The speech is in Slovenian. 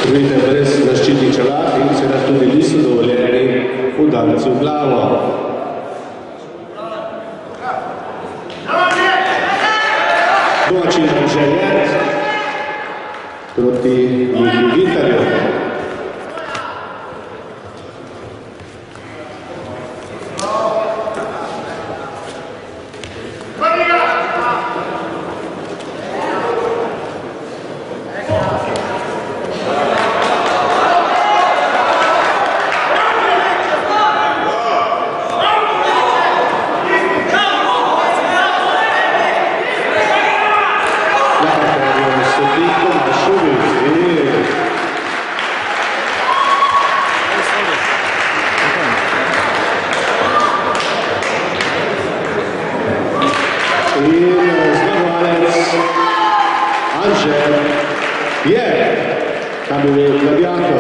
Vidite, brez zaščitnih čelad in seveda tudi niso dovoljeni udarci v glavo. Domačin Anželjet proti Miki Vitarju. Anže je, kam bi bil Gladijako.